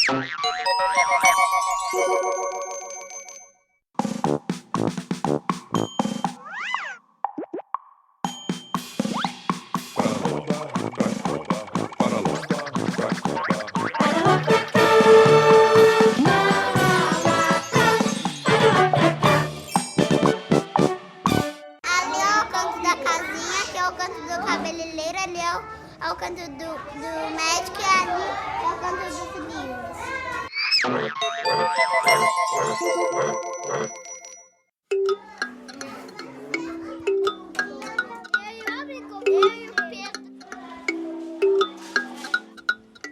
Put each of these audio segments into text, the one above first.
Ali é o canto da casinha, que é o canto do cabeleireiro, ali é o canto do médico e ali é o canto dos livros.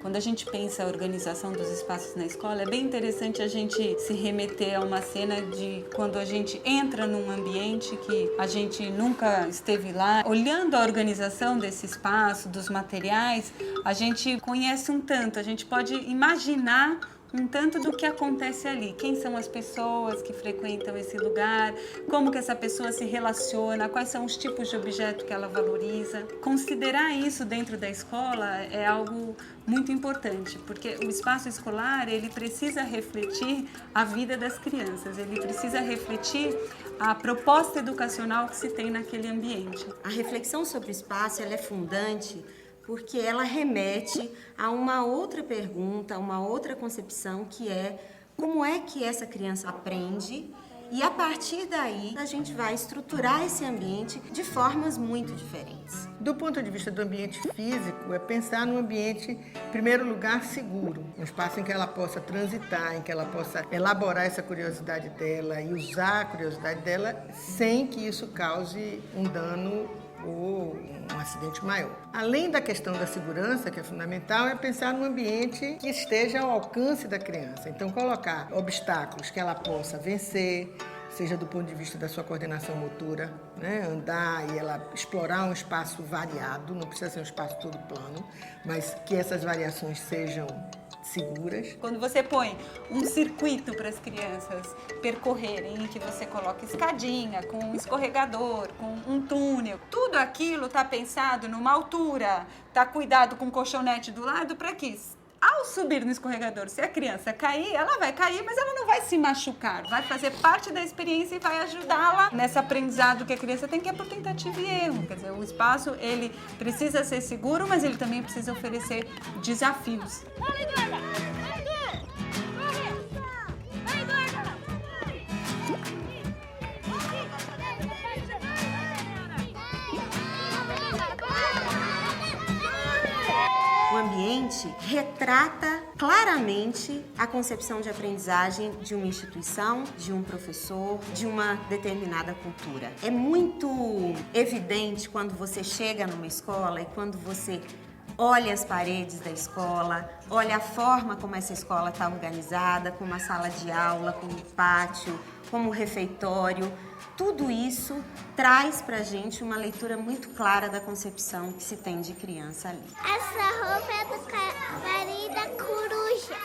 Quando a gente pensa a organização dos espaços na escola, é bem interessante a gente se remeter a uma cena de quando a gente entra num ambiente que a gente nunca esteve lá. Olhando a organização desse espaço, dos materiais, a gente conhece um tanto, a gente pode imaginar um tanto do que acontece ali. Quem são as pessoas que frequentam esse lugar, como que essa pessoa se relaciona, quais são os tipos de objeto que ela valoriza. Considerar isso dentro da escola é algo muito importante, porque o espaço escolar, ele precisa refletir a vida das crianças, ele precisa refletir a proposta educacional que se tem naquele ambiente. A reflexão sobre o espaço, ela é fundante porque ela remete a uma outra pergunta, a uma outra concepção, que é como é que essa criança aprende, e a partir daí a gente vai estruturar esse ambiente de formas muito diferentes. Do ponto de vista do ambiente físico, é pensar num ambiente, em primeiro lugar, seguro. Um espaço em que ela possa transitar, em que ela possa elaborar essa curiosidade dela e usar a curiosidade dela sem que isso cause um dano ou um acidente maior. Além da questão da segurança, que é fundamental, é pensar num ambiente que esteja ao alcance da criança. Então, colocar obstáculos que ela possa vencer, seja do ponto de vista da sua coordenação motora, né? Andar e ela explorar um espaço variado, não precisa ser um espaço todo plano, mas que essas variações sejam seguras. Quando você põe um circuito para as crianças percorrerem, em que você coloca escadinha, com um escorregador, com um túnel, tudo aquilo está pensado numa altura, está cuidado com um colchonete do lado para que, ao subir no escorregador, se a criança cair, ela vai cair, mas ela não vai se machucar, vai fazer parte da experiência e vai ajudá-la nesse aprendizado que a criança tem, que é por tentativa e erro. Quer dizer, o espaço, ele precisa ser seguro, mas ele também precisa oferecer desafios. O ambiente retrata claramente a concepção de aprendizagem de uma instituição, de um professor, de uma determinada cultura. É muito evidente quando você chega numa escola e quando você olha as paredes da escola, olha a forma como essa escola está organizada, como a sala de aula, como o pátio, como o refeitório. Tudo isso traz pra gente uma leitura muito clara da concepção que se tem de criança ali. Essa roupa é do cavalinho da coruja.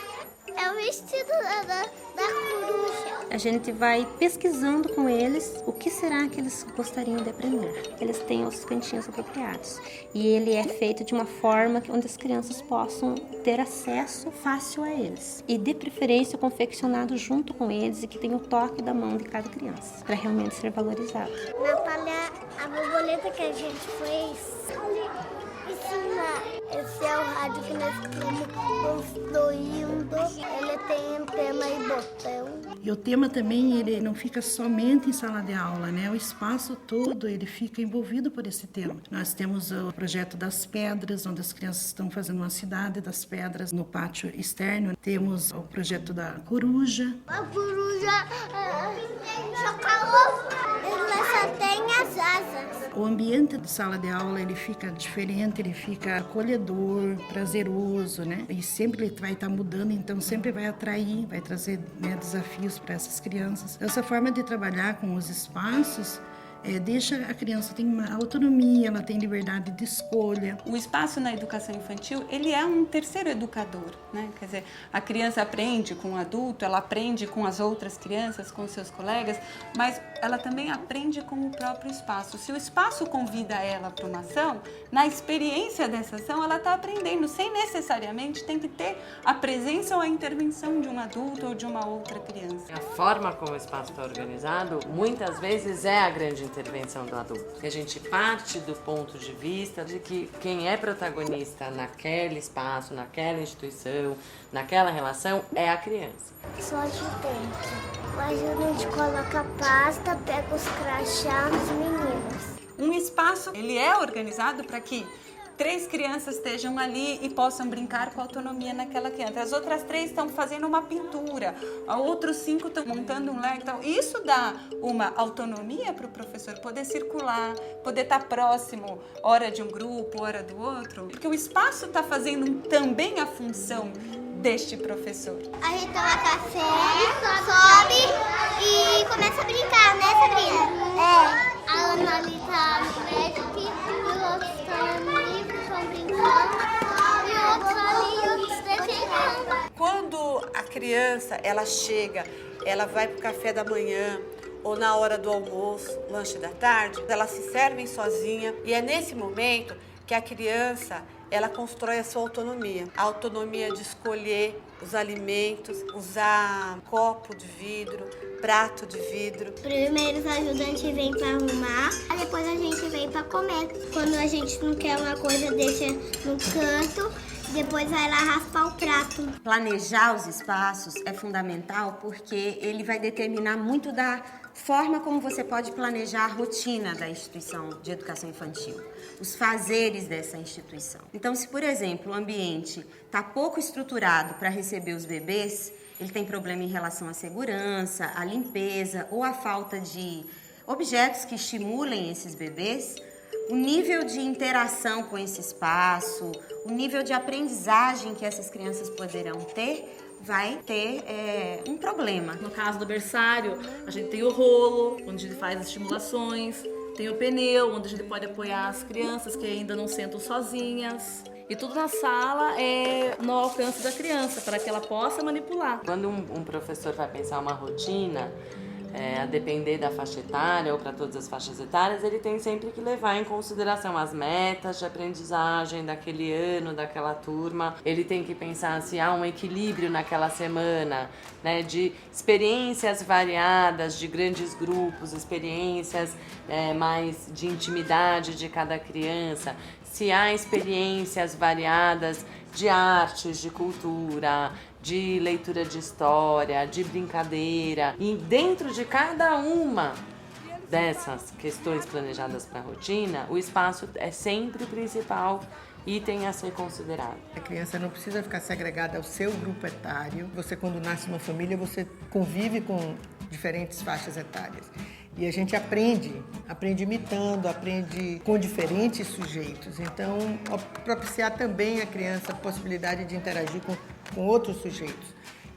É o vestido da coruja. A gente vai pesquisando com eles o que será que eles gostariam de aprender. Eles têm os cantinhos apropriados. E ele é feito de uma forma onde as crianças possam ter acesso fácil a eles. E de preferência confeccionado junto com eles e que tenha o toque da mão de cada criança, para realmente ser valorizado. Natália, a borboleta que a gente fez ali em cima. Esse é o rádio que nós estamos construindo. Ele tem antena e botão. E o tema também, ele não fica somente em sala de aula, né? O espaço todo, ele fica envolvido por esse tema. Nós temos o projeto das pedras, onde as crianças estão fazendo uma cidade das pedras no pátio externo. Temos o projeto da coruja. A coruja choca-ovo. Ela só tem as asas. O ambiente da sala de aula, ele fica diferente, ele fica acolhedor, prazeroso, né? E sempre ele vai estar mudando, então sempre vai atrair, vai trazer, né, desafios para essas crianças. Essa forma de trabalhar com os espaços, deixa a criança tem uma autonomia, ela tem liberdade de escolha. O espaço na educação infantil, ele é um terceiro educador, né? Quer dizer, a criança aprende com o adulto, ela aprende com as outras crianças, com seus colegas, mas ela também aprende com o próprio espaço. Se o espaço convida ela para uma ação, na experiência dessa ação, ela está aprendendo, sem necessariamente tem que ter a presença ou a intervenção de um adulto ou de uma outra criança. A forma como o espaço está organizado, muitas vezes é a grande intervenção do adulto. A gente parte do ponto de vista de que quem é protagonista naquele espaço, naquela instituição, naquela relação, é a criança. Só ajudante. O ajudante coloca a pasta, pega os crachás dos meninos. Um espaço, ele é organizado para que 3 crianças estejam ali e possam brincar com autonomia naquela criança. As outras 3 estão fazendo uma pintura, outros 5 estão montando um Lego. Então, isso dá uma autonomia para o professor poder circular, poder estar próximo, hora de um grupo, hora do outro, porque o espaço está fazendo também a função deste professor. A gente toma café, sobe e começa a brincar, né, Sabrina? É. A Ana ali tá no Magic e os outros estão no livro, estão brincando. E outros ali e outros desenhando. Quando a criança, ela chega, ela vai pro café da manhã ou na hora do almoço, lanche da tarde, elas se servem sozinha e é nesse momento que a criança, ela constrói a sua autonomia. A autonomia de escolher os alimentos, usar copo de vidro, prato de vidro. Primeiro os ajudantes vêm para arrumar, aí depois a gente vem para comer. Quando a gente não quer uma coisa, deixa no canto, depois vai lá raspar o prato. Planejar os espaços é fundamental porque ele vai determinar muito da forma como você pode planejar a rotina da instituição de educação infantil, os fazeres dessa instituição. Então, se, por exemplo, o ambiente está pouco estruturado para receber os bebês, ele tem problema em relação à segurança, à limpeza ou à falta de objetos que estimulem esses bebês, o nível de interação com esse espaço, o nível de aprendizagem que essas crianças poderão ter, vai ter um problema. No caso do berçário, a gente tem o rolo, onde a gente faz estimulações, tem o pneu, onde a gente pode apoiar as crianças que ainda não sentam sozinhas. E tudo na sala é no alcance da criança, para que ela possa manipular. Quando um professor vai pensar uma rotina, a depender da faixa etária ou para todas as faixas etárias, ele tem sempre que levar em consideração as metas de aprendizagem daquele ano, daquela turma. Ele tem que pensar se há um equilíbrio naquela semana, né, de experiências variadas, de grandes grupos, experiências mais de intimidade de cada criança, se há experiências variadas de artes, de cultura, de leitura de história, de brincadeira. E dentro de cada uma dessas questões planejadas para a rotina, o espaço é sempre o principal item a ser considerado. A criança não precisa ficar segregada ao seu grupo etário. Você, quando nasce numa família, você convive com diferentes faixas etárias. E a gente aprende imitando, aprende com diferentes sujeitos. Então, propiciar também à criança a possibilidade de interagir com outros sujeitos.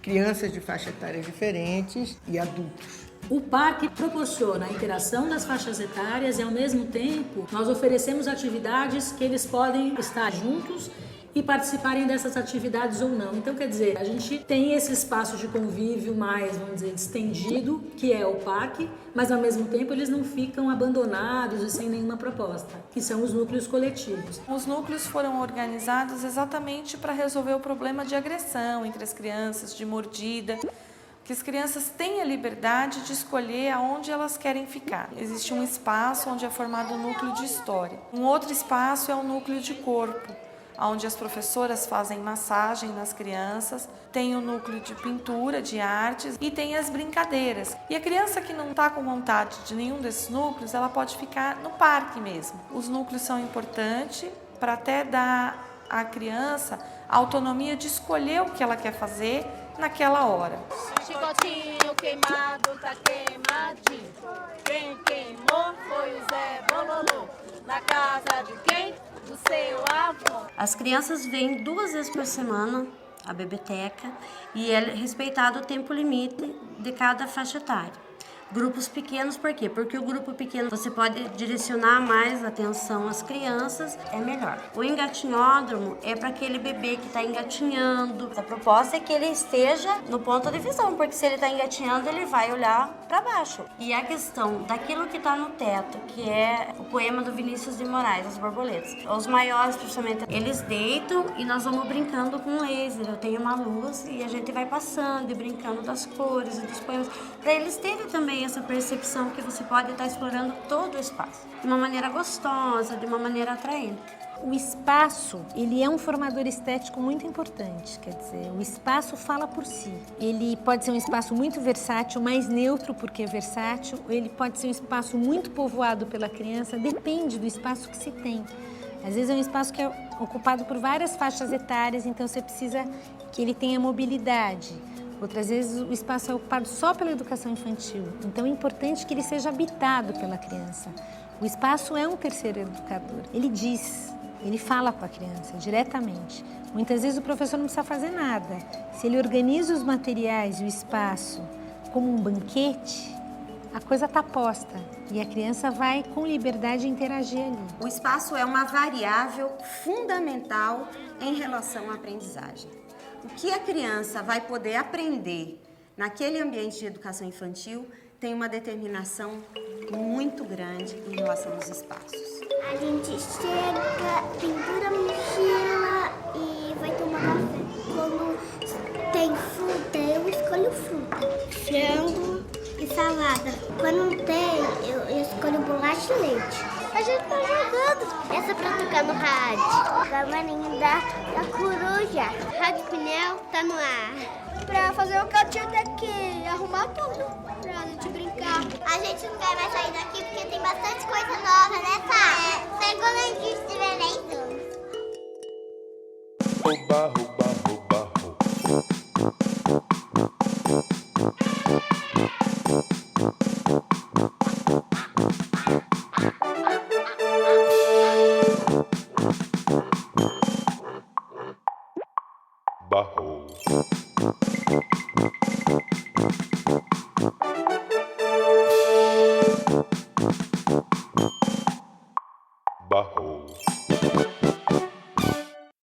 Crianças de faixa etária diferentes e adultos. O parque proporciona a interação das faixas etárias e, ao mesmo tempo, nós oferecemos atividades que eles podem estar juntos e participarem dessas atividades ou não. Então, quer dizer, a gente tem esse espaço de convívio mais, vamos dizer, estendido, que é o parque, mas ao mesmo tempo eles não ficam abandonados e sem nenhuma proposta, que são os núcleos coletivos. Os núcleos foram organizados exatamente para resolver o problema de agressão entre as crianças, de mordida, que as crianças têm a liberdade de escolher aonde elas querem ficar. Existe um espaço onde é formado o núcleo de história. Um outro espaço é o núcleo de corpo, onde as professoras fazem massagem nas crianças, tem o núcleo de pintura, de artes e tem as brincadeiras. E a criança que não está com vontade de nenhum desses núcleos, ela pode ficar no parque mesmo. Os núcleos são importantes para até dar à criança a autonomia de escolher o que ela quer fazer naquela hora. Chicotinho queimado tá queimadinho. Quem queimou foi o Zé Bololô. Na casa de quem? Do seu avô. As crianças vêm 2 vezes por semana à biblioteca e é respeitado o tempo limite de cada faixa etária. grupos pequenos, por quê? Porque o grupo pequeno você pode direcionar mais atenção às crianças, é melhor. O engatinhódromo é para aquele bebê que está engatinhando. A proposta é que ele esteja no ponto de visão, porque se ele está engatinhando, ele vai olhar para baixo. E a questão daquilo que está no teto, que é o poema do Vinícius de Moraes, As Borboletas. Os maiores, principalmente, eles deitam e nós vamos brincando com laser. Eu tenho uma luz e a gente vai passando e brincando das cores e dos poemas, para eles terem também essa percepção que você pode estar explorando todo o espaço, de uma maneira gostosa, de uma maneira atraente. O espaço, ele é um formador estético muito importante, quer dizer, o espaço fala por si. Ele pode ser um espaço muito versátil, mais neutro porque é versátil, ele pode ser um espaço muito povoado pela criança, depende do espaço que se tem. Às vezes é um espaço que é ocupado por várias faixas etárias, então você precisa que ele tenha mobilidade. Outras vezes o espaço é ocupado só pela educação infantil, então é importante que ele seja habitado pela criança. O espaço é um terceiro educador, ele diz, ele fala com a criança diretamente. Muitas vezes o professor não precisa fazer nada. Se ele organiza os materiais e o espaço como um banquete, a coisa está posta e a criança vai com liberdade interagir ali. O espaço é uma variável fundamental em relação à aprendizagem. O que a criança vai poder aprender naquele ambiente de educação infantil tem uma determinação muito grande em relação aos espaços. A gente chega, pendura a mochila e vai tomar café. Quando tem fruta, eu escolho fruta. Frango e salada. Quando não tem, eu escolho bolacha e leite. A gente tá jogando. Essa é pra tocar no rádio. Camarim da coruja. Rádio Pneu tá no ar. Pra fazer o que eu tinha que arrumar tudo. Pra gente brincar. A gente não vai mais sair daqui porque tem bastante coisa nova, né, Tá? Sai quando a gente estiver nem Rouba, rouba, rouba, Barro. Barro.